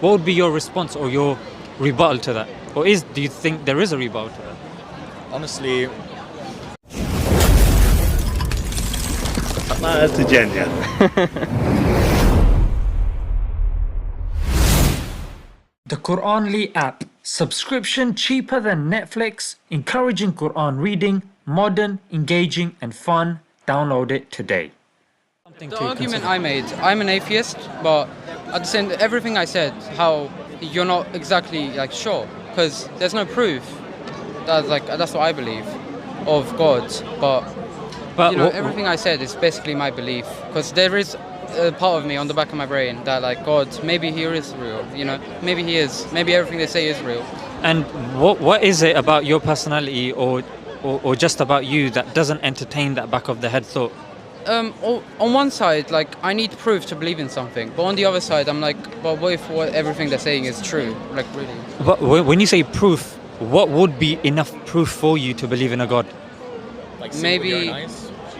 what would be your response or your rebuttal to that? Or do you think there is a rebuttal to that? Honestly, that's a genius. The Quranly app. Subscription cheaper than Netflix, encouraging Quran reading, modern, engaging and fun. Download it today. The argument I made, I'm an atheist, but at the same, everything I said, how you're not exactly like sure, because there's no proof. That's what I believe of God, but you know, everything I said is basically my belief, because there is a part of me on the back of my brain that like God, maybe he is real, you know, maybe he is, maybe everything they say is real. And what is it about your personality or just about you that doesn't entertain that back of the head thought? On one side, like I need proof to believe in something, but on the other side, I'm like, but what if everything they're saying is true? Like really? But when you say proof, what would be enough proof for you to believe in a God? like Maybe-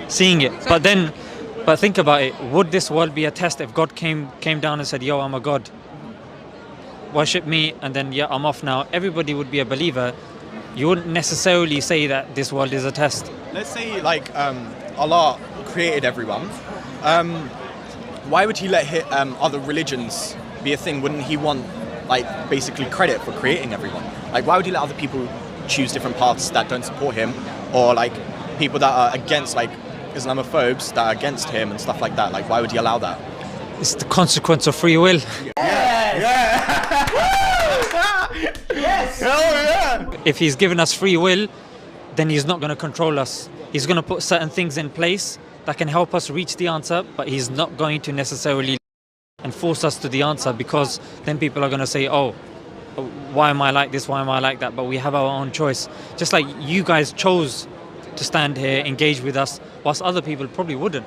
Seeing it. But think about it. Would this world be a test if God came down and said, "Yo, I'm a God. Worship me," and then yeah, I'm off now. Everybody would be a believer. You wouldn't necessarily say that this world is a test. let's say like Allah created everyone. Why would he let other religions be a thing? Wouldn't he want like basically credit for creating everyone? Like why would he let other people choose different paths that don't support him, or like people that are against like Islamophobes that are against him and stuff like that? Like why would he allow that? It's the consequence of free will. If he's given us free will, then he's not going to control us. He's going to put certain things in place that can help us reach the answer, but he's not going to necessarily and force us to the answer, because then people are going to say, oh, why am I like this? Why am I like that? But we have our own choice. Just like you guys chose to stand here, engage with us, whilst other people probably wouldn't.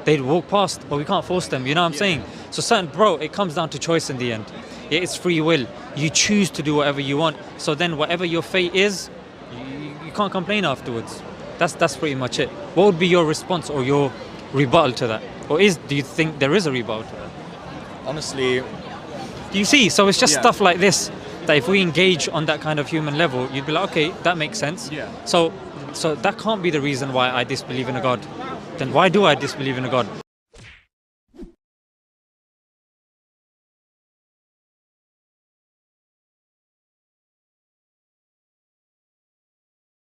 They'd walk past, but we can't force them, you know what I'm saying? So it comes down to choice in the end. Yeah, it's free will. You choose to do whatever you want. So then whatever your fate is, you can't complain afterwards. That's pretty much it. What would be your response or your rebuttal to that? Or do you think there is a rebuttal to that? Honestly, Do you see? So it's just Yeah. stuff like this, that if we engage on that kind of human level, you'd be like, okay, that makes sense. Yeah. So that can't be the reason why I disbelieve in a God. Then why do I disbelieve in a God?